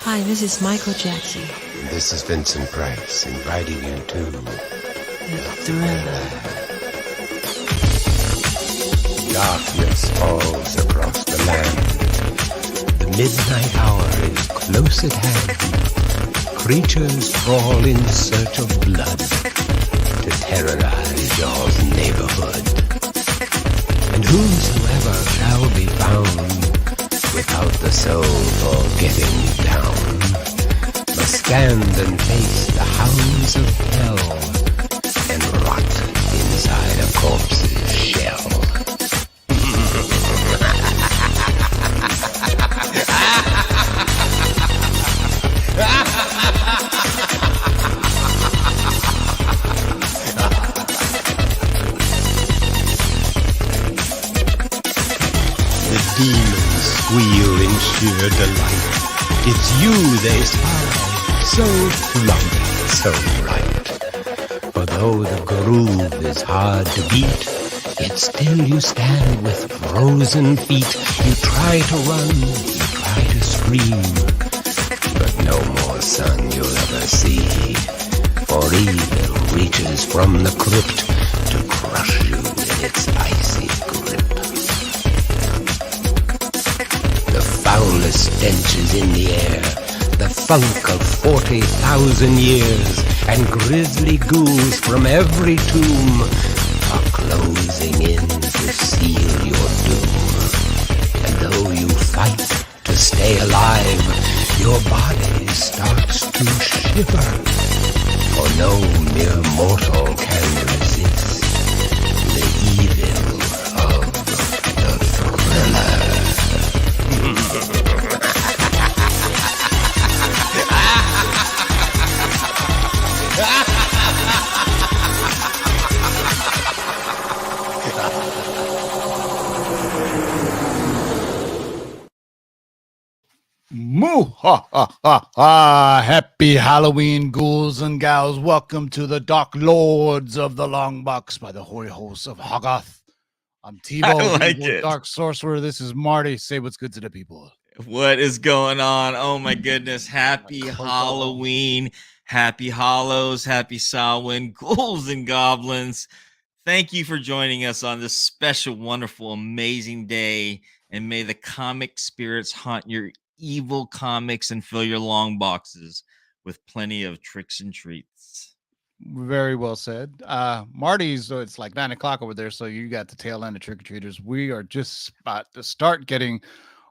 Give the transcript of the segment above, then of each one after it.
Hi, this is Michael Jackson. This is Vincent Price inviting you to The Thriller. Darkness falls across the land. The midnight hour is close at hand. Creatures crawl in search of blood to terrorize your neighborhood. And whosoever shall be found without the soul for getting down must stand and face the hounds of hell and rot inside a corpse's shell. The demons squeal in sheer delight. It's you they spy, so plump, so right. For though the groove is hard to beat, yet still you stand with frozen feet. You try to run, you try to scream, but no more sun you'll ever see. For evil reaches from the crypt to crush you in its icy grip. The foulest stench is in the air, the funk of 40,000 years, and grisly ghouls from every tomb are closing in to seal your doom. And though you fight to stay alive, your body starts to shiver, for no mere mortal can resist the evil of the Thriller. Moo ha ha ha ha! Happy Halloween, ghouls and gals! Welcome to the Dark Lords of the Long Box by the hoary hosts of Hoggoth. I'm Tebow, like evil it. Dark Sorcerer. This is Marty. Say what's good to the people. What is going on? Oh my goodness. Happy Halloween. Happy Hollows. Happy Samhain. Ghouls and goblins. Thank you for joining us on this special, wonderful, amazing day. And may the comic spirits haunt your evil comics and fill your long boxes with plenty of tricks and treats. Very well said. Marty's, so it's like 9 o'clock over there, so you got the tail end of trick-or-treaters. We are just about to start getting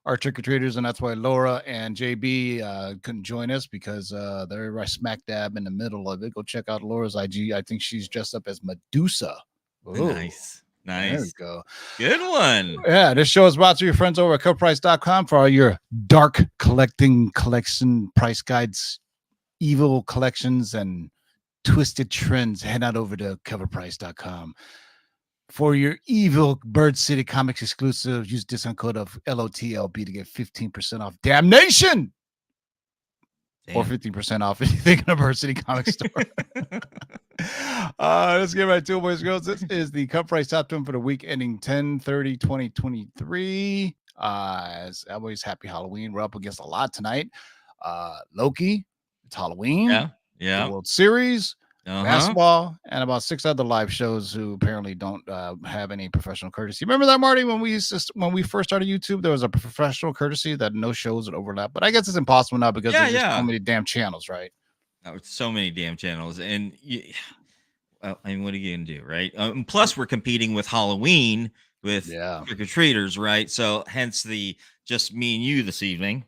our trick-or-treaters, and that's why Laura and JB couldn't join us, because they're right smack dab in the middle of it. Go check out Laura's IG. I think she's dressed up as Medusa. Ooh, Nice. there we go. Good one. Yeah, this show is brought to your friends over at CovrPrice.com for all your dark collection price guides, evil collections, and twisted trends. Head on over to CovrPrice.com. For your evil Bird City Comics exclusive, use discount code of LOTLB to get 15% off Damnation! Or 15% off anything in a Bird City Comics store. Let's get right to it, boys and girls. This is the Cut Price Top 10 for the week ending 10/30/2023. As always, happy Halloween. We're up against a lot tonight. Loki, it's Halloween. Yeah. The World Series, Uh-huh. basketball, and about 6 other live shows who apparently don't have any professional courtesy. Remember that, Marty? When we first started YouTube, there was a professional courtesy that no shows would overlap. But I guess it's impossible now because there's just so many damn channels, right? Oh, so many damn channels, and well, I mean, what are you gonna do, right? Plus, we're competing with Halloween with trick-or-treaters, right? So, hence the just me and you this evening.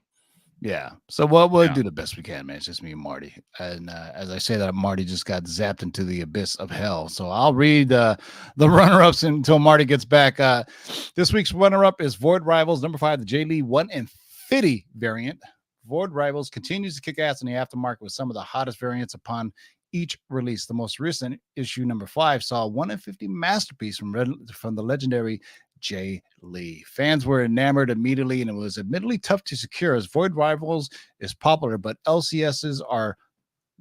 Yeah. So we'll do the best we can, man. It's just me and Marty. And as I say that, Marty just got zapped into the abyss of hell. So I'll read the runner-ups until Marty gets back. This week's runner-up is Void Rivals, number 5, the J. Lee 150 variant. Void Rivals continues to kick ass in the aftermarket with some of the hottest variants upon each release. The most recent issue, number 5, saw a 150 masterpiece from the legendary J. Lee. Fans were enamored immediately, and it was admittedly tough to secure as Void Rivals is popular, but LCSs are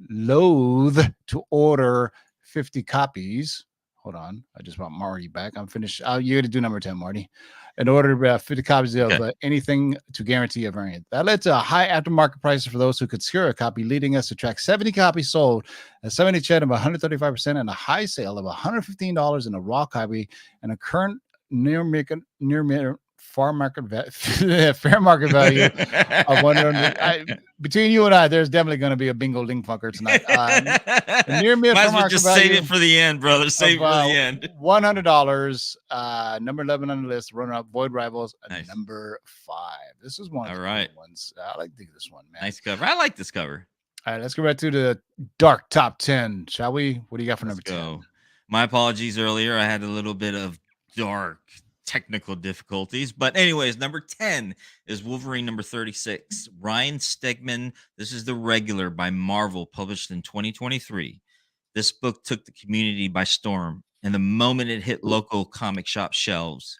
loath to order 50 copies. hold on. I just brought Marty back. I'm finished. You got to do number 10, Marty. In order to 50 copies of anything to guarantee a variant. That led to a high aftermarket price for those who could secure a copy, leading us to track 70 copies sold, a 70 chat of 135%, and a high sale of $115 in a raw copy, and a current near fair market value of 100. Between you and I, there's definitely going to be a bingo ding fucker tonight. Near might as well just save it for the end, brother. Save it for the end. $100. Number 11 on the list. Runner up, Void Rivals. Nice. Number 5. This is one of the right ones. I like this one, man. Nice cover. I like this cover. All right, let's go right to the dark top 10, shall we? What do you got for number 10? My apologies earlier. I had a little bit of dark technical difficulties, but anyways, number 10 is Wolverine number 36. Ryan Stegman. This is the regular by Marvel, published in 2023. This book took the community by storm, and the moment it hit local comic shop shelves,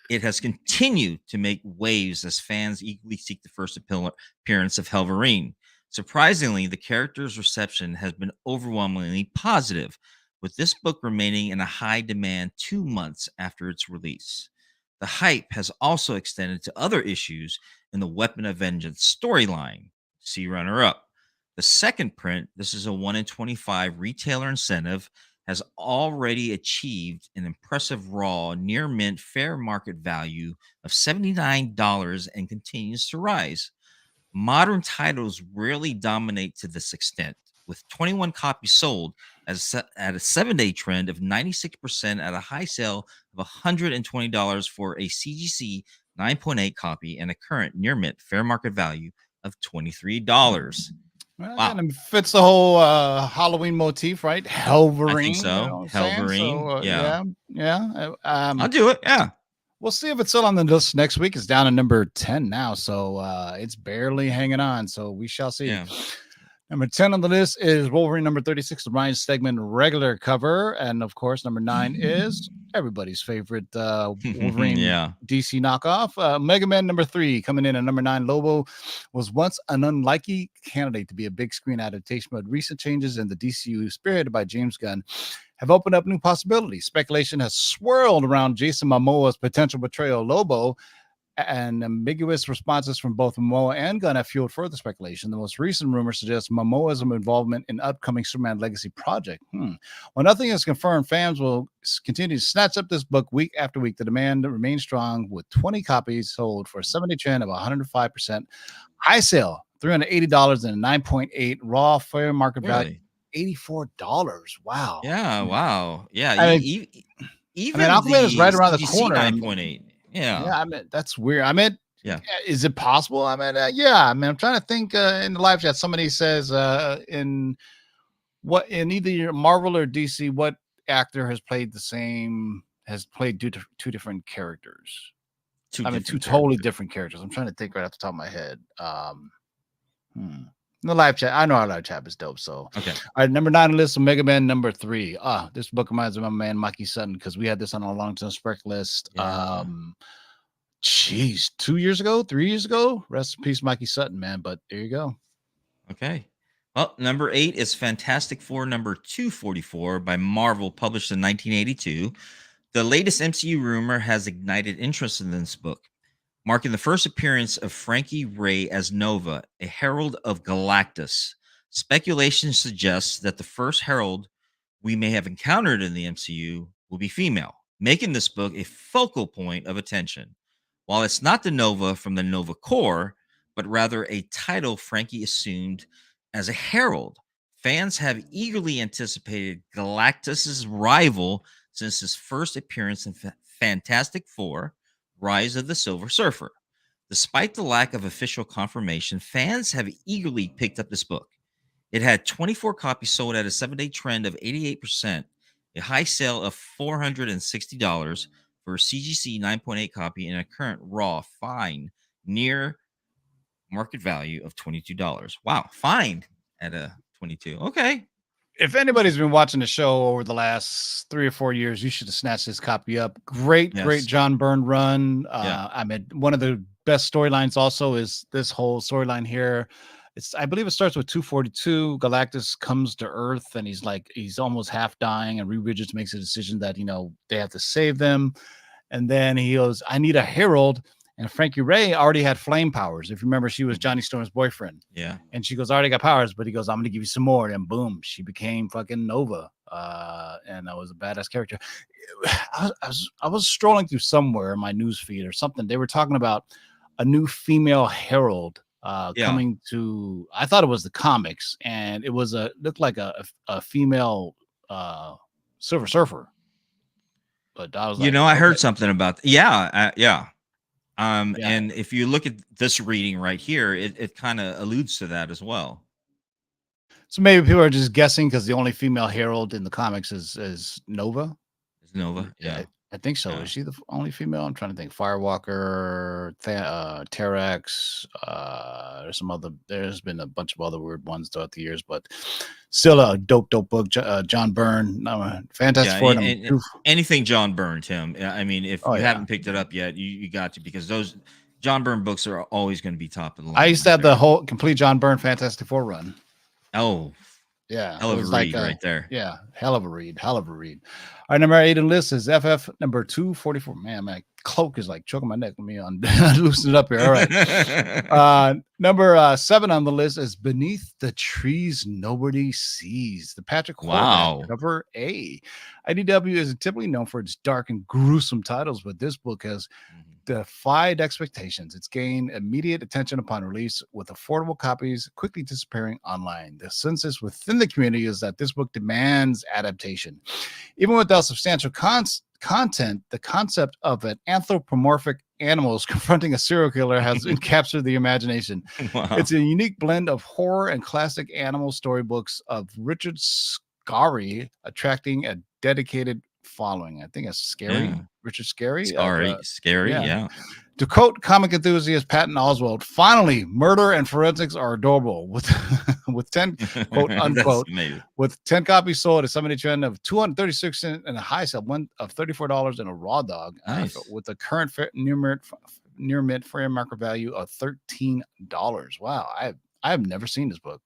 it has continued to make waves as fans eagerly seek the first appearance of Wolverine. Surprisingly, the character's reception has been overwhelmingly positive, with this book remaining in a high demand 2 months after its release. The hype has also extended to other issues in the Weapon of Vengeance storyline. See runner-up. The second print, this is a 1 in 25 retailer incentive, has already achieved an impressive raw, near mint fair market value of $79 and continues to rise. Modern titles rarely dominate to this extent, with 21 copies sold at a 7-day trend of 96% at a high sale of $120 for a CGC 9.8 copy and a current near mint fair market value of $23. Well, wow. And it fits the whole Halloween motif, right? Wolverine. I think so. Wolverine. Yeah. I'll do it. Yeah. We'll see if it's still on the list next week. It's down to number 10 now, so it's barely hanging on. So we shall see. Yeah. Number 10 on the list is Wolverine number 36, the Ryan Stegman regular cover. And of course, number 9 is everybody's favorite Wolverine DC knockoff. Mega Man number 3 coming in at number 9. Lobo was once an unlikely candidate to be a big screen adaptation, but recent changes in the DCU, spearheaded by James Gunn, have opened up new possibilities. Speculation has swirled around Jason Momoa's potential portrayal of Lobo, and ambiguous responses from both Momoa and Gunn have fueled further speculation. The most recent rumor suggests Momoa's involvement in upcoming Superman Legacy project. While nothing is confirmed, fans will continue to snatch up this book week after week. The demand remains strong, with 20 copies sold for a 70 trend of 105%. High sale, $380 and a 9.8 raw fair market value. $84. Wow. Yeah. Wow. Yeah. Even Aquaman is right around the corner. 9.8. Yeah. I mean, that's weird. I mean, is it possible? I mean, I'm trying to think in the live chat. Somebody says in either Marvel or DC, what actor has played two different characters? Two totally different characters. I'm trying to think right off the top of my head. The live chat. I know our live chat is dope. So, okay. All right. Number 9 on the list of Mega Man number 3. This book reminds me of my man, Mikey Sutton, because we had this on our long-term spec list. 2 years ago, 3 years ago. Rest in peace, Mikey Sutton, man. But there you go. Okay. Well, number 8 is Fantastic Four number 244 by Marvel, published in 1982. The latest MCU rumor has ignited interest in this book, marking the first appearance of Frankie Ray as Nova, a herald of Galactus. Speculation suggests that the first herald we may have encountered in the MCU will be female, making this book a focal point of attention. While it's not the Nova from the Nova Corps, but rather a title Frankie assumed as a herald, fans have eagerly anticipated Galactus's rival since his first appearance in Fantastic Four: Rise of the Silver Surfer. Despite the lack of official confirmation, fans have eagerly picked up this book. It had 24 copies sold at a 7-day trend of 88%, a high sale of $460 for a CGC 9.8 copy, and a current raw fine near market value of $22. Wow, fine at a 22. Okay. If anybody's been watching the show over the last 3 or 4 years, you should have snatched this copy up. Great John Byrne run. I mean, one of the best storylines also is this whole storyline here. I believe it starts with 242. Galactus comes to Earth and he's almost half dying, and Reed Richards makes a decision that they have to save them. And then he goes, I need a herald. And Frankie Ray already had flame powers. If you remember, she was Johnny Storm's boyfriend. Yeah. And she goes, I already got powers, but he goes, I'm going to give you some more. And boom, she became fucking Nova. And that was a badass character. I was strolling through somewhere in my news feed or something. They were talking about a new female herald coming to, I thought it was the comics, and it was looked like a female Silver Surfer. But I was like, I heard something about yeah. And if you look at this reading right here, it kind of alludes to that as well. So maybe people are just guessing because the only female herald in the comics is Nova. Is Nova? Yeah. I think so. Yeah. Is she the only female? I'm trying to think. Firewalker, Terex. There's been a bunch of other weird ones throughout the years, but still a dope book. John Byrne, Fantastic Four. Anything John Byrne, Tim. I mean, if you haven't picked it up yet, you got to, because those John Byrne books are always going to be top of the line. I used to have the whole complete John Byrne Fantastic Four run. Oh, yeah. Hell of a read right there. Yeah. Hell of a read. All right. Number 8 on the list is FF number 244. Man, my cloak is like choking my neck. Let me loosen it up here. All right. Number 7 on the list is Beneath the Trees Nobody Sees. The Patrick Horvath cover A. IDW is typically known for its dark and gruesome titles, but this book has defied expectations. It's gained immediate attention upon release, with affordable copies quickly disappearing online. The consensus within the community is that this book demands adaptation. Even without substantial content, the concept of an anthropomorphic animals confronting a serial killer has captured the imagination. Wow. It's a unique blend of horror and classic animal storybooks of Richard Scarry, attracting a dedicated following. I think it's Scary. Yeah. Richard Scary. Scary. Yeah. To quote comic enthusiast Patton Oswalt, finally, murder and forensics are adorable. With 10 quote unquote with 10 copies sold, a summoning trend of 236 and a high sell one of $34 and a raw dog. Nice. With the current near mid fair market value of $13. Wow, I have never seen this book.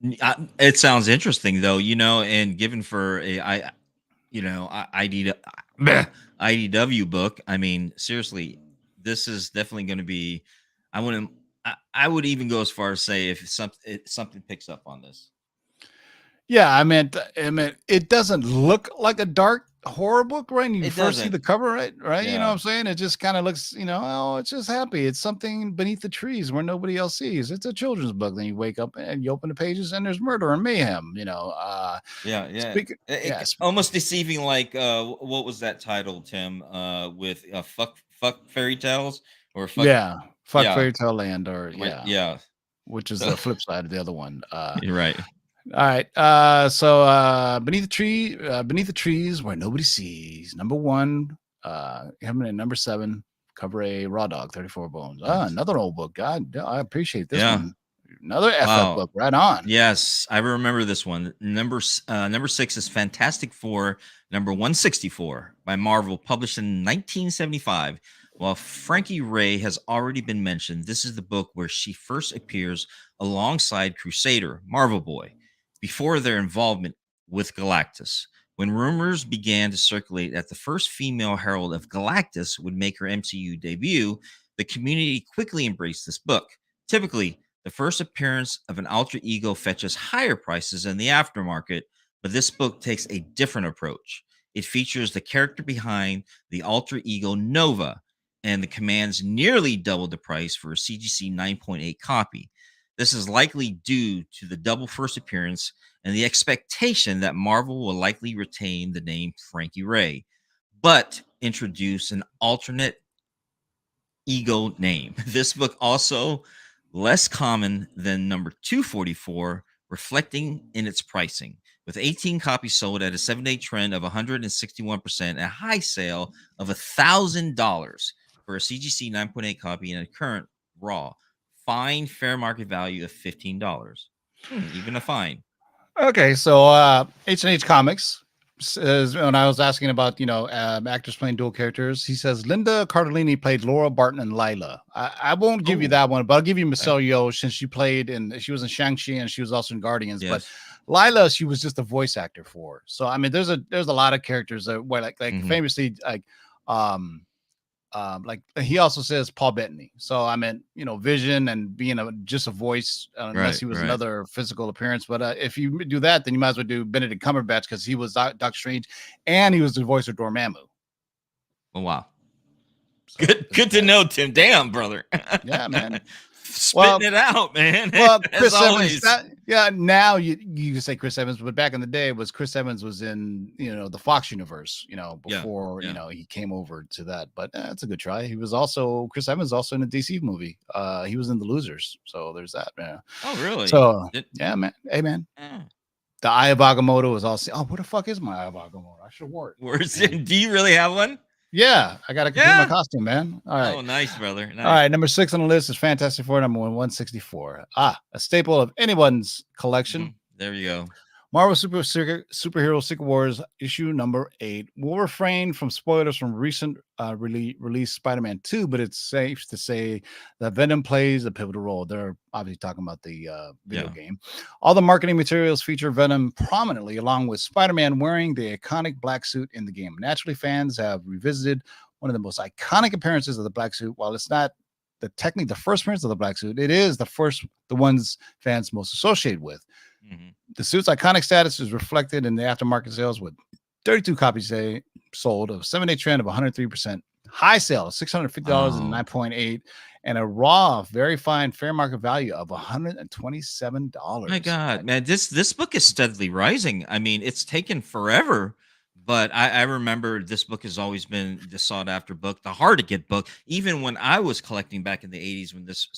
It sounds interesting though, and given for a IDW book, I mean, seriously, this is definitely going to be. I would even go as far as say if something picks up on this. Yeah, I mean, it doesn't look like a dark horror book, right? You first see the cover, right? Yeah. You know what I'm saying? It just kind of looks, it's just happy. It's something beneath the trees where nobody else sees. It's a children's book. Then you wake up and you open the pages and there's murder and mayhem. Almost deceiving. Like, what was that title, Tim? With fuck fairy tales or fuck? Yeah, fuck fairy tale land, or which is the flip side of the other one. You're right. All right. So beneath the trees where nobody sees. Number 1, coming in number 7, cover A, raw dog, 34 bones. Another old book. God, I appreciate this one. Another FF book, right on. Yes, I remember this one. Number 6 is Fantastic Four, number 164 by Marvel, published in 1975. While Frankie Ray has already been mentioned, this is the book where she first appears alongside Crusader, Marvel Boy, before their involvement with Galactus. When rumors began to circulate that the first female herald of Galactus would make her MCU debut, the community quickly embraced this book. Typically, the first appearance of an alter ego fetches higher prices in the aftermarket, but this book takes a different approach. It features the character behind the alter ego Nova, and the commands nearly doubled the price for a CGC 9.8 copy. This is likely due to the double first appearance and the expectation that Marvel will likely retain the name Frankie Ray, but introduce an alternate ego name. This book also less common than number 244, reflecting in its pricing, with 18 copies sold at a 7-day trend of 161% and a high sale of $1,000 for a CGC 9.8 copy and a current raw fine fair market value of $15. Even a fine. Okay, so H&H Comics says, when I was asking about, actors playing dual characters, he says Linda Cardellini played Laura Barton and Lila. I won't give you Oh, that one, but I'll give you Michelle Yeoh, since she was in Shang-Chi and she was also in Guardians. But yes. Lila, she was just a voice actor for. So I mean, there's a lot of characters that where like Mhm. famously like he also says Paul Bettany. So I meant, Vision and being just a voice, unless Right, he was right. another physical appearance. But if you do that, then you might as well do Benedict Cumberbatch, because he was Doctor Strange and he was the voice of Dormammu. Oh wow. So Good to know, Tim. Damn, brother. Yeah, man. Spitting it out, man. Well, As Chris always. Evans. Now you can say Chris Evans, but back in the day, Chris Evans was in the Fox universe. Before he came over to that. But that's a good try. Chris Evans also in a DC movie. He was in The Losers, so there's that, man. Oh really? So yeah, man. Hey, man. Eh. The Eye of Agamotto is also. Oh, where the fuck is my Eye of Agamotto? I should have wore it. Where's it? Do you really have one? Yeah, I gotta complete my costume, man. All right. Oh, nice, brother. Nice. All right, number 6 on the list is Fantastic Four, number 164. A staple of anyone's collection. There you go. Marvel Superhero Secret Wars issue number 8. We'll refrain from spoilers from recent release Spider-Man 2, but it's safe to say that Venom plays a pivotal role. They're obviously talking about the video game. All the marketing materials feature Venom prominently, along with Spider-Man wearing the iconic black suit in the game. Naturally, fans have revisited one of the most iconic appearances of the black suit. While it's not technically the first appearance of the black suit, it is the ones fans most associated with. Mm-hmm. The suit's iconic status is reflected in the aftermarket sales, with 32 copies sold, of 7-day trend of 103%, high sale of $650 and 9.8, and a raw, very fine fair market value of $127. My God, man, this book is steadily rising. I mean, it's taken forever, but I remember this book has always been the sought after book, the hard to get book. Even when I was collecting back in the 80s, when this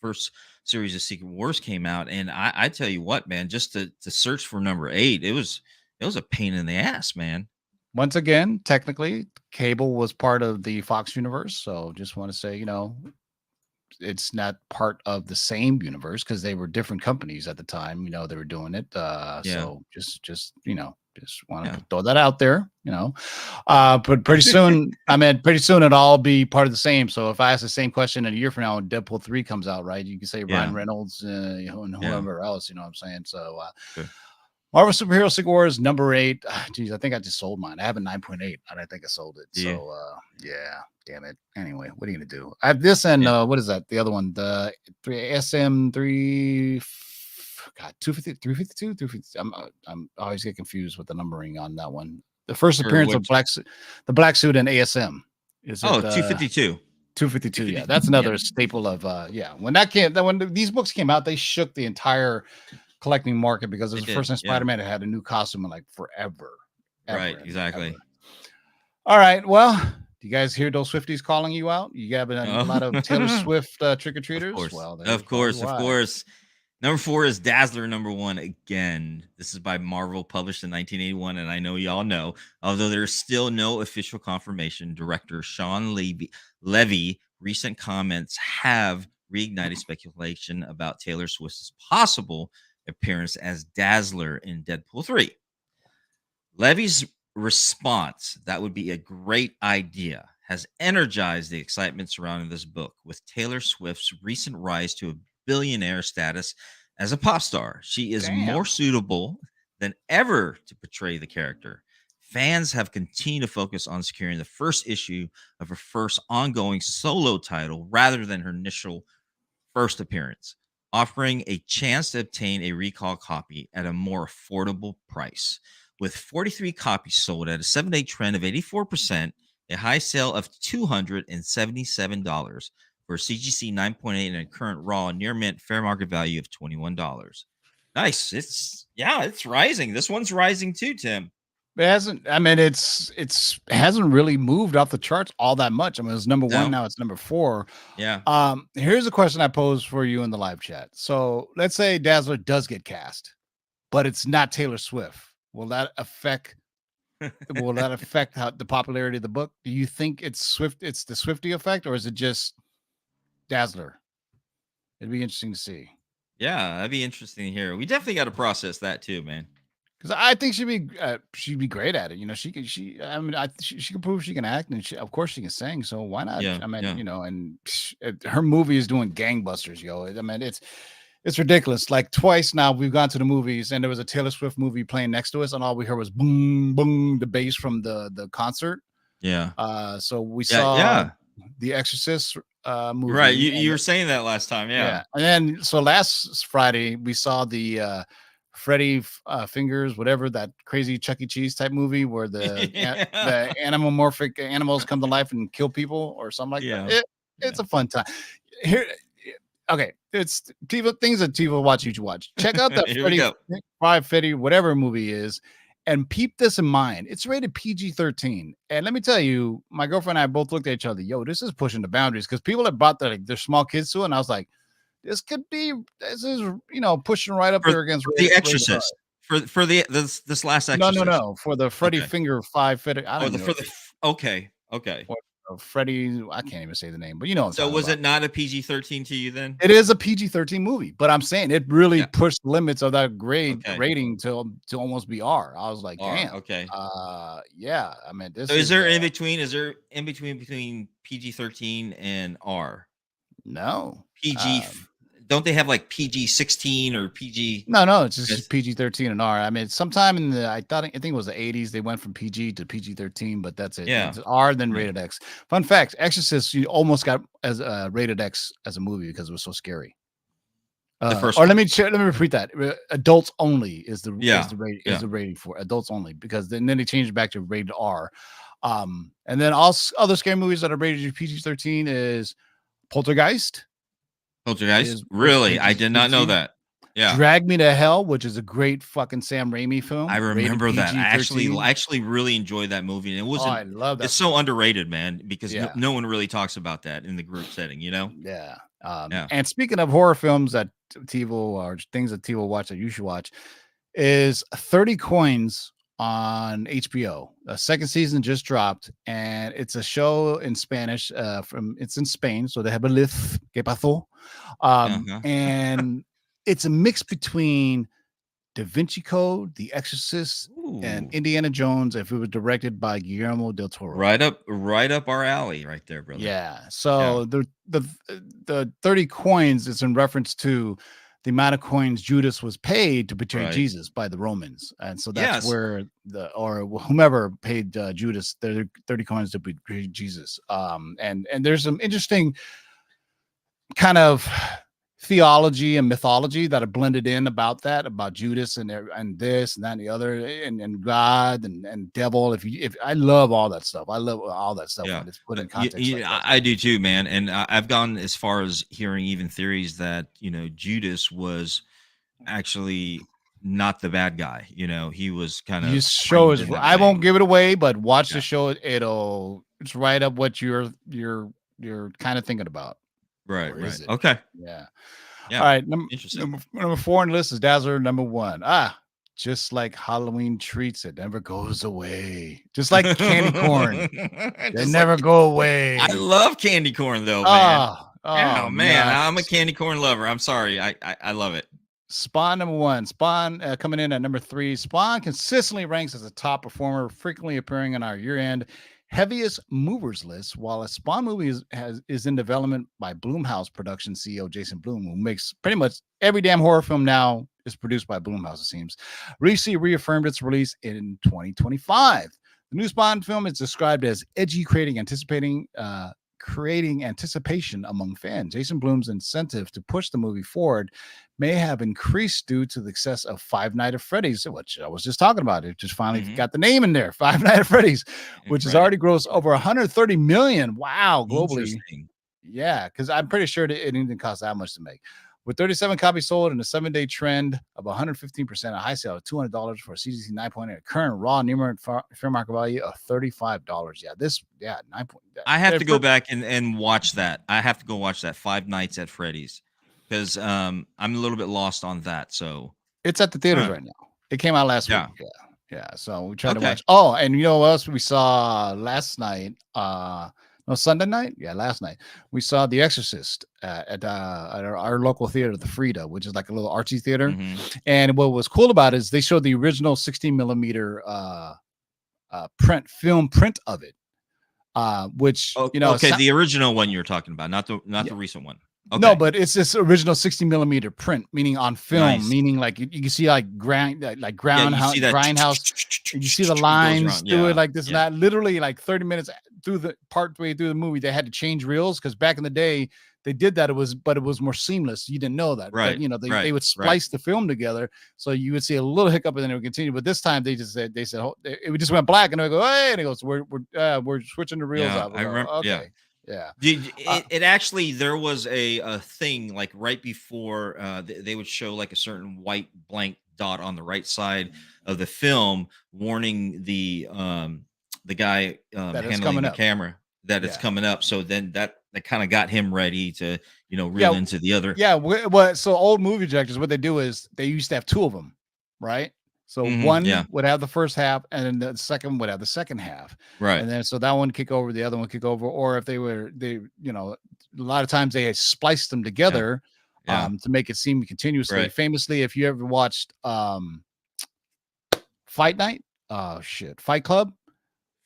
first series of Secret Wars came out, and I tell you what, man, just to search for number 8, it was a pain in the ass, man. Once again, technically, Cable was part of the Fox universe, so just want to say, it's not part of the same universe, because they were different companies at the time. They were doing it. So just want to throw that out there. But pretty soon, it'll all be part of the same. So if I ask the same question in a year from now, when Deadpool 3 comes out, right, you can say Ryan Reynolds, and whoever else. You know what I'm saying? So. Sure. Marvel Superhero Secret Wars number 8. Geez, I think I just sold mine. I have a 9.8, and I think I sold it. Yeah. So damn it. Anyway, what are you gonna do? I have this and what is that? The other one, the SM3. God, 250, 352, 350. I'm always get confused with the numbering on that one. The first appearance of the black suit in ASM is 252. 252. Yeah, that's another staple of when these books came out, they shook the entire collecting market, because it was the first time Spider-Man had a new costume in like forever. Right, exactly. Ever. All right, well, do you guys hear those Swifties calling you out? You have a lot of Taylor Swift trick-or-treaters? Of course. Number 4 is Dazzler number 1 again. This is by Marvel, published in 1981, and I know y'all know, although there's still no official confirmation, director Sean Levy recent comments have reignited speculation about Taylor Swift's possible appearance as Dazzler in Deadpool 3. Levy's response, "That would be a great idea," has energized the excitement surrounding this book, with Taylor Swift's recent rise to a billionaire status as a pop star. She is more suitable than ever to portray the character. Fans have continued to focus on securing the first issue of her first ongoing solo title rather than her initial first appearance, offering a chance to obtain a recall copy at a more affordable price. With 43 copies sold at a 7-day trend of 84%, a high sale of $277 for a CGC 9.8 and a current raw near mint fair market value of $21. Nice. It's rising. This one's rising too, Tim. It hasn't. I mean, it hasn't really moved off the charts all that much. I mean, it's number 1 now. It's number 4. Yeah. Here's a question I pose for you in the live chat. So let's say Dazzler does get cast, but it's not Taylor Swift. Will that affect? Will that affect how the popularity of the book? Do you think it's the Swiftie effect, or is it just Dazzler? It'd be interesting to see. Yeah, that'd be interesting to hear. We definitely got to process that too, man. because I think she'd be great at it. You know, I mean, she can prove she can act, and of course she can sing. So why not? Yeah, I mean, yeah. you know, and her movie is doing gangbusters, yo. I mean, it's ridiculous. Like twice now we've gone to the movies, and there was a Taylor Swift movie playing next to us, and all we heard was boom, boom, the bass from the concert. Yeah. So we Yeah, saw yeah. the Exorcist movie. Right. You and you were saying that last time. Yeah. yeah, and then so last Friday we saw the Freddy Fingers, whatever, that crazy Chuck E. Cheese type movie where the Yeah. the animomorphic animals come to life and kill people or something like that. Yeah. It's a fun time. Here, okay, it's TV things that TV watch. You should watch. Check out that Here we go. Freddy, whatever movie is, and keep this in mind. It's rated PG-13, and let me tell you, my girlfriend and I both looked at each other. Yo, this is pushing the boundaries because people have brought their small kids to it, and I was like, this is pushing right up For, there against for the rated R. Exorcist. For this last No, Exorcist. no. For the Freddy Okay. Finger Five Freddy, I Oh, don't the know. for the okay. Freddy, I can't even say the name, but you know what I'm So talking was about. it not a PG-13 to you then? It is a PG-13 movie, but I'm saying it really Yeah. pushed the limits of that grade Okay. rating to almost be R. I was like, R, damn. okay. Yeah. I mean, this So is there in between? Is there in between PG-13 and R? no PG. Don't they have like PG-16 or PG? No, it's just Yes. PG-13 and R. I mean, sometime in I think it was the 80s, they went from PG to PG-13, but that's it. Yeah. It's R, then Yeah. rated X. Fun fact: Exorcist, you almost got as rated X as a movie because it was so scary. The first or one. let me repeat that: adults only is the Yeah, is the rating for adults only, because then they changed it back to rated R. And then all other scary movies that are rated PG-13 is Poltergeist. Poltergeist? Really? I did not know that. Yeah. Drag Me to Hell, which is a great fucking Sam Raimi film. I rated remember that. I PG-13. actually really enjoyed that movie. And it Oh, wasn't I love that. it's so underrated, man, because Yeah. no one really talks about that in the group setting, you know? Yeah. Yeah. And speaking of horror films that TiVo or things that TiVo watch that you should watch, is 30 Coins on HBO. The second season just dropped, and it's a show in Spanish. It's in Spain, so they have a lith que pasó. And it's a mix between Da Vinci Code, The Exorcist, and Ooh. Indiana Jones. If it was directed by Guillermo del Toro, Right up our alley, right there, brother. yeah. So the 30 coins is in reference to the amount of coins Judas was paid to betray Right. Jesus by the Romans, and so that's Yes. where whomever paid Judas 30 coins to betray Jesus. And there's some interesting kind of theology and mythology that are blended in about Judas and this and that and the other and God and devil. If I love all that stuff, I love all that stuff. Yeah. When it's put in context. like that. I do too, man. And I've gone as far as hearing even theories that, Judas was actually not the bad guy. He was kind of. This show is. I won't give it away, but watch Yeah. the show. It's right up what you're kind of thinking about. Right. Or is it? Okay. Yeah. Yeah. All right. Interesting. Number 4 on the list is Dazzler. Number 1. Just like Halloween treats, it never goes away. Just like candy corn, they never go away. I love candy corn though, man. Oh man, I'm a candy corn lover. I'm sorry. I love it. Spawn number 1. Spawn coming in at number 3. Spawn consistently ranks as a top performer, frequently appearing on our year-end heaviest movers list, while a Spawn movie is in development by Blumhouse production CEO Jason Blum, who makes pretty much every damn horror film now is produced by Blumhouse, it seems. recently reaffirmed its release in 2025. The new Spawn film is described as edgy, creating anticipation among fans. Jason Blum's incentive to push the movie forward may have increased due to the success of Five Nights at Freddy's, which I was just talking about. It just finally got the name in there, Five Nights at Freddy's, which has already grossed over 130 million. Wow, globally. Yeah, because I'm pretty sure that it didn't cost that much to make. With 37 copies sold and a 7-day trend of 115%, a high sale of $200 for a CGC 9.8, a current raw neighborhood fair market value of $35. Yeah, 9. I have to go back and watch that. I have to go watch that Five Nights at Freddy's because I'm a little bit lost on that. So it's at the theaters right now. It came out last week. Yeah. So we tried to watch. Oh, and you know what else we saw last night? No, Sunday night. Yeah, last night we saw The Exorcist at our local theater, the Frida, which is like a little artsy theater. Mhm. And what was cool about it is they showed the original 16 millimeter film print of it, which Okay, the original one you're talking about, not yeah, the recent one. no, Okay. but it's this original 60 millimeter print, meaning on film, Nice. meaning like you can see like Yeah, you see that grindhouse. You see the it goes lines around. through it Yeah. like this and that. Literally, like 30 minutes through the part way through the movie, they had to change reels because back in the day they did that. But it was more seamless. You didn't know that, but Right. they would splice the film together, so you would see a little hiccup and then it would continue. But this time they said it just went black and they go, hey, and it goes, we're switching the reels Yeah, out. I remember. Yeah. Okay, yeah. It actually, there was a thing like right before they would show like a certain white blank dot on the right side of the film warning the guy That it's handling coming the up. camera that it's Yeah. coming up. So then that kind of got him ready to reel into the other. Yeah, so old movie projectors, what they do is they used to have two of them, right? So one Yeah. would have the first half, and then the second would have the second half, Right. and then so that one kick over, the other one kick over, or if a lot of times they had spliced them together, Yeah. to make it seem continuously. Right. Famously, if you ever watched Fight Club.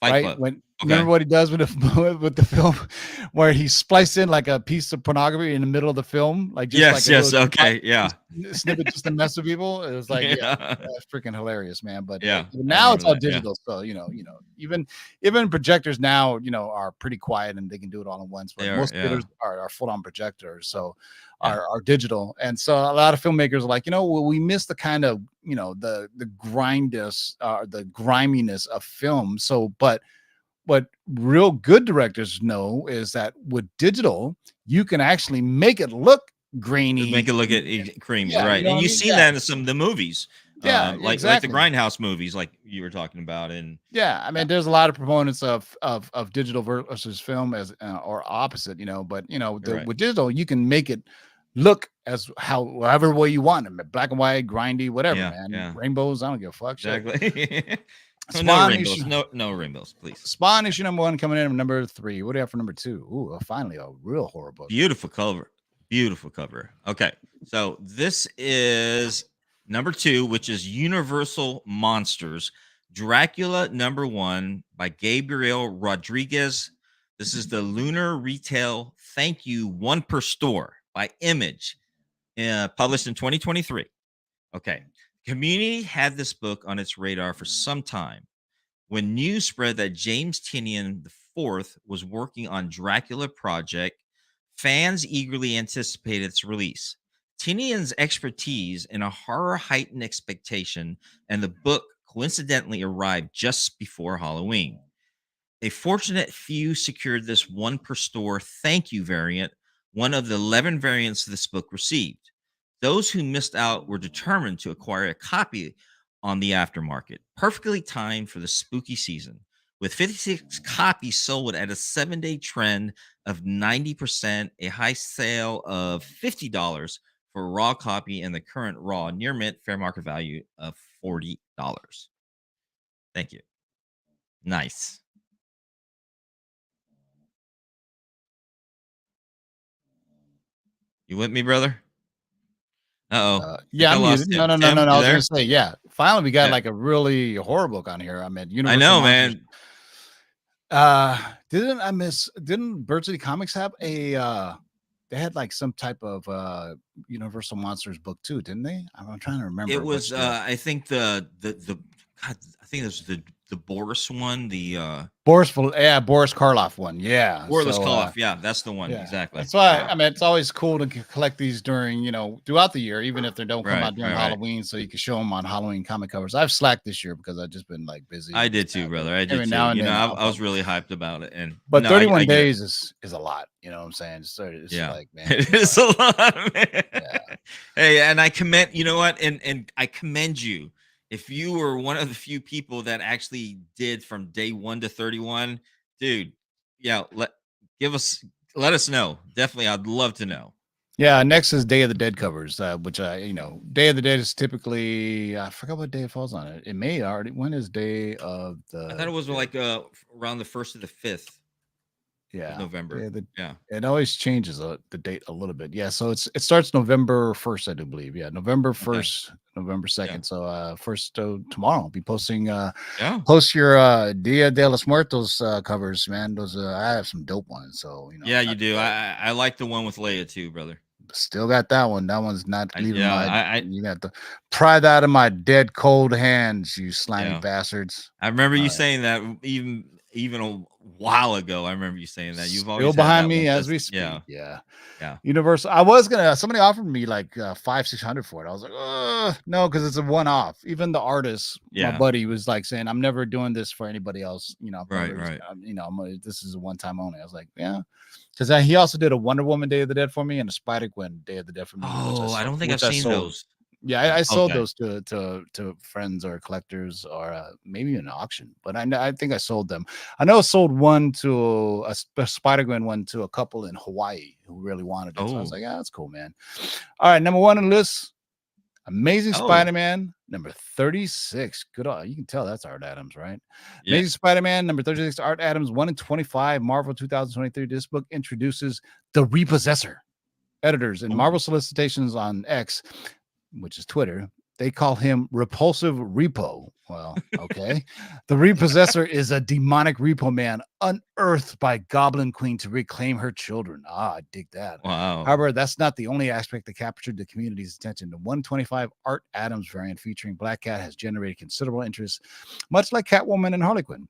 Fight Right? Club. When Okay. remember what he does with the with the film where he spliced in like a piece of pornography in the middle of the film, like just like a Yes. little Okay. Yeah. snippet just to mess with people. It was like, yeah, Yeah. that's freaking hilarious, man. But Yeah, I now it's all remember that, yeah. digital, so even projectors now are pretty quiet and they can do it all at once. But They are, most yeah. theaters are full on projectors, so Yeah. are digital, and so a lot of filmmakers are like, we miss the kind of the the griminess of film. So, but what real good directors know is that with digital, you can actually make it look grainy. Make it look at creamy, Yeah, right? you know And what I you've mean? seen Yeah. that in some of the movies, Yeah, like exactly. the Grindhouse movies, like you were talking about. And Yeah, I mean, there's a lot of proponents of digital versus film as or opposite, but Right. with digital, you can make it look as however way you want it, black and white, grindy, whatever, Yeah, man. yeah. Rainbows, I don't give a fuck. Shit. exactly. No Spawn rainbows, issue, no rainbows, please. Spawn issue number 1 coming in at number 3. What do you have for number 2? Ooh, finally a real horror book. Beautiful cover. Okay, so this is number 2, which is Universal Monsters, Dracula number 1 by Gabriel Rodriguez. This is the Lunar Retail Thank You 1 per store by Image, published in 2023. Okay, community had this book on its radar for some time. When news spread that James Tynion IV was working on Dracula Project, fans eagerly anticipated its release. Tynion's expertise in a horror heightened expectation, and the book coincidentally arrived just before Halloween. A fortunate few secured this 1 per store thank you variant, one of the 11 variants this book received. Those who missed out were determined to acquire a copy on the aftermarket, perfectly timed for the spooky season. With 56 copies sold at a 7-day trend of 90%, a high sale of $50 for a raw copy, and the current raw near mint fair market value of $40. Thank you. Nice. You with me, brother? Uh-oh. Yeah, I I'm lost muted. No, Tim. no, no, Tim, no, no. I you was there? gonna say, yeah. Finally, we got Yeah. like a really horror book on here. I mean, I Universal know, Monsters. man. Didn't Bird City Comics have a they had like some type of Universal Monsters book too, didn't they? I'm trying to remember. It was which, I think the God, I think it was the Boris one, the Boris Karloff one. Yeah. Boris So, Karloff. Yeah, that's the one. yeah, Exactly. that's why Yeah. I mean it's always cool to collect these during throughout the year, even if they don't come Right, out during right, right. Halloween, so you can show them on Halloween comic covers. I've slacked this year because I've just been like busy. I and did this, too, that, brother. but I did every too. now and then I I'll was really hyped about it. And But no, 31 I get it. days is a lot. You know what I'm saying? So it's Yeah. like, man, It is a lot, man. Yeah. Hey, and I commend, you know what? And I commend you. If you were one of the few people that actually did from day 1 to 31, dude, yeah, let us know. Definitely, I'd love to know. Yeah, next is Day of the Dead covers, which Day of the Dead is typically I forgot what day it falls on. It may already. When is Day of the? I thought it was like around the 1st or the 5th. Yeah, November. Yeah. It always changes the date a little bit. Yeah, so it starts November 1st, I do believe. Yeah, November Okay. 1st, November Yeah. 2nd. So first tomorrow I'll be posting Yeah. post your Dia de los Muertos covers, man. Those I have some dope ones. So Yeah, you do. I like the one with Leia too, brother. still got that one. That one's not leaving I you got to pry that out of my dead cold hands, you slimy bastards. I remember you saying that even a while ago. I remember you saying that. You've Still always had behind that me one. as we speak. Yeah. Yeah. Universal. I was gonna. Somebody offered me like 500-600 for it. I was like, no, because it's a one-off. Even the artist, my buddy, was like saying, "I'm never doing this for anybody else." You know, right. This is a one-time only. I was like, yeah, because he also did a Wonder Woman Day of the Dead for me and a Spider-Gwen Day of the Dead for me. Oh, I don't think I've seen those. Yeah, I sold those to friends or collectors or maybe an auction, but I think I sold them. I know I sold one to a Spider-Gwen one to a couple in Hawaii who really wanted it. So I was like, yeah, that's cool, man. All right, number one on the list, Amazing Spider-Man, number 36. Good, you can tell that's Art Adams, right? Yeah. Amazing Spider-Man, number 36, Art Adams, 1 in 25, Marvel 2023. This book introduces the Repossessor. Editors and Marvel solicitations on X, which is Twitter, they call him Repulsive Repo. Well, okay. The Repossessor is a demonic repo man unearthed by Goblin Queen to reclaim her children. I dig that. Wow. However, that's not the only aspect that captured the community's attention. The 125 Art Adams variant featuring Black Cat has generated considerable interest, much like Catwoman and Harley Quinn.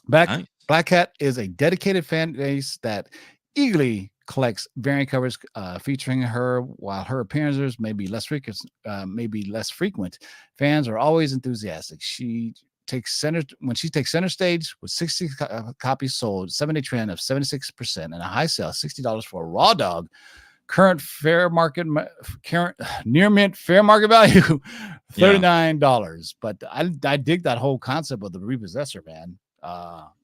Black Cat is a dedicated fan base that eagerly collects variant covers featuring her. While her appearances may be less frequent, fans are always enthusiastic. She takes center stage with 60 copies sold, 7-day trend of 76%, and a high sale $60 for a raw dog. Current near mint fair market value $39. But I dig that whole concept of the Repossessor, man.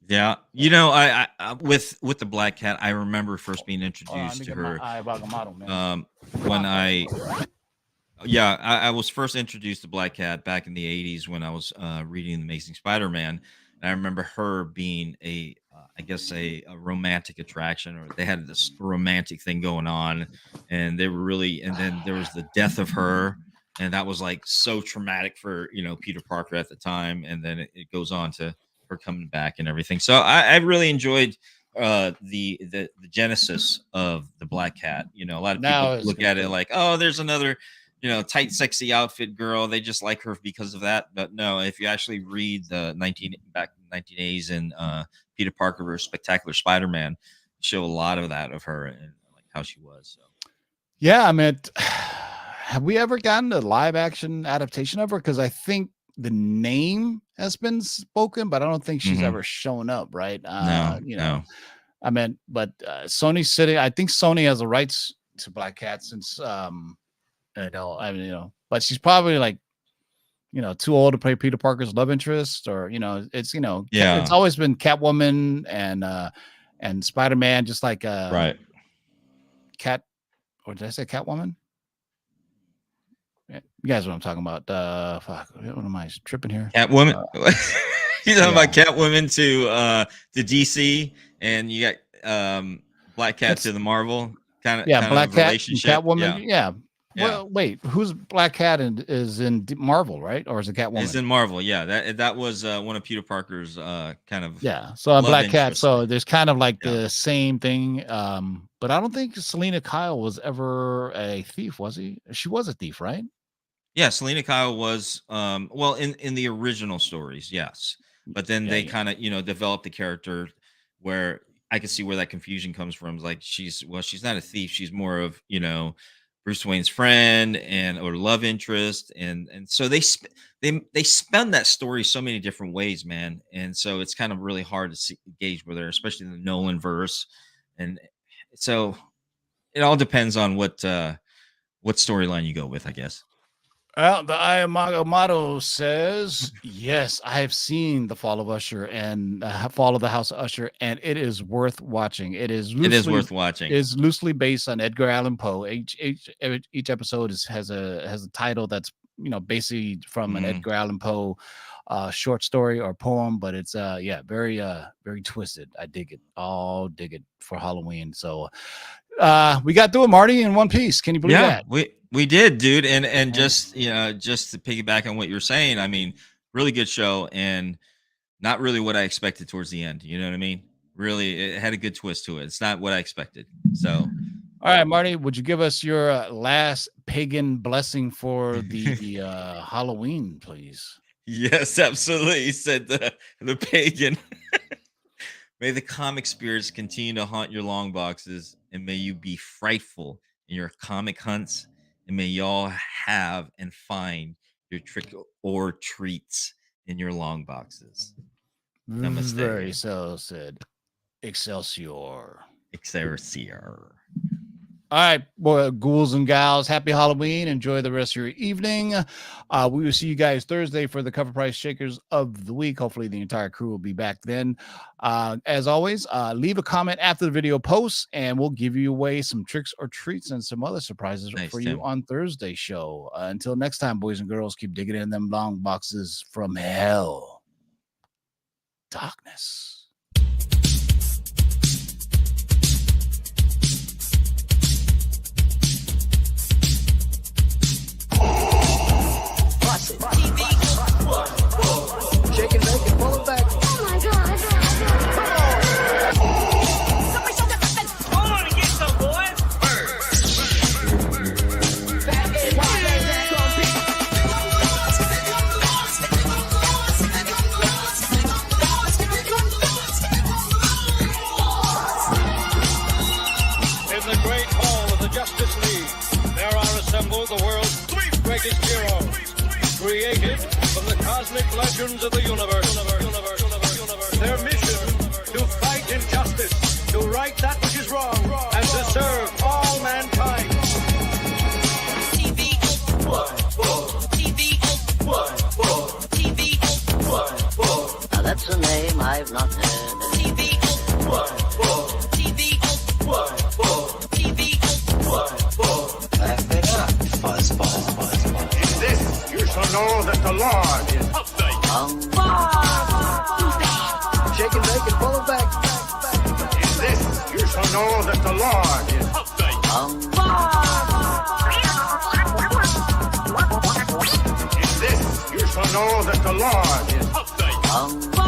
Yeah, you know, I with the Black Cat, I remember first being introduced to her. When I was first introduced to Black Cat back in the 80s when I was reading The Amazing Spider-Man, and I remember her being a romantic attraction, or they had this romantic thing going on, and they were really. And then there was the death of her, and that was like so traumatic for Peter Parker at the time, and then it goes on to her coming back and everything. So I really enjoyed the genesis of the Black Cat. A lot of people look at it like, oh, there's another tight, sexy outfit girl. They just like her because of that. But no, if you actually read the 1980s and Peter Parker versus Spectacular Spider-Man, show a lot of that of her and like how she was. So yeah, I mean, have we ever gotten a live action adaptation of her? Because I think the name has been spoken, but I don't think she's ever shown up, right? No. I mean, but Sony's sitting. I think Sony has the rights to Black Cat since but she's probably like too old to play Peter Parker's love interest, or it's it's always been Catwoman and Spider-Man, just like right. Cat, or did I say Catwoman? You guys know what I'm talking about. Fuck, what am I tripping here? Catwoman. You talking about Catwoman to DC, and you got Black Cat to the Marvel kind of Black Cat, relationship. Catwoman. Yeah. Well, wait, who's Black Cat is in Marvel, right? Or is it Catwoman? It's in Marvel. Yeah, that was one of Peter Parker's kind of So Black Cat. So there's kind of like the same thing. But I don't think Selena Kyle was ever a thief, was he? She was a thief, right? Yeah, Selena Kyle was in the original stories, yes. But then they kind of developed the character where I could see where that confusion comes from. Like she's not a thief, she's more of Bruce Wayne's friend or love interest, and so they spun that story so many different ways, man. And so it's kind of really hard to gauge where they're, especially in the Nolan verse, and so it all depends on what storyline you go with, I guess. Well, the Ayamato says, yes, I have seen The Fall of Usher and Fall of the House of Usher, and it is worth watching. It is worth watching. Is loosely based on Edgar Allan Poe. Each episode has a title that's, you know, basically from an Edgar Allan Poe short story or poem, but it's very twisted. I dig it. I'll dig it for Halloween. So we got through it, Marty, in one piece. Can you believe that? We did, dude. And just, you know, just to piggyback on what you're saying, I mean, really good show and not really what I expected towards the end. You know what I mean? Really, it had a good twist to it. It's not what I expected. So, all right, Marty, would you give us your last pagan blessing for the Halloween, please? Yes, absolutely. He said the pagan. May the comic spirits continue to haunt your long boxes, and may you be frightful in your comic hunts, and may y'all have and find your trick or treats in your long boxes. Namaste. Very so said. Excelsior. Excelsior. All right, boy, ghouls and gals, happy Halloween. Enjoy the rest of your evening. We will see you guys Thursday for the Cover Price Shakers of the Week. Hopefully the entire crew will be back then. As always, leave a comment after the video posts, and we'll give you away some tricks or treats and some other surprises for you on Thursday's show. Until next time, boys and girls, keep digging in them long boxes from hell. Darkness. Shake and bake and pull it back. Oh my God. Hold on and get some, boys. In the great hall of the Justice League, there are assembled the world's 3 greatest heroes, created from the cosmic legends of the universe. Their mission, to fight injustice, to right that which is wrong, and to serve all mankind. Now that's a name I've not heard. In this you shall know that the Lord is Shake and bake and pull it back. In this you shall know that the Lord is In this you shall know that the Lord is Go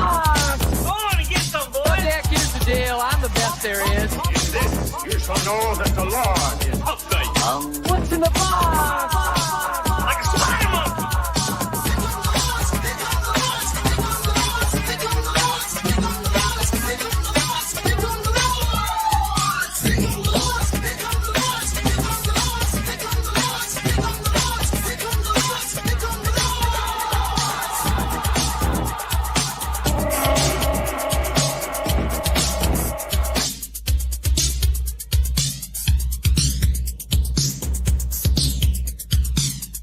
on and get some, boys. Jack, here's the deal. I'm the best there is. In this you shall know that the Lord is What's in the box?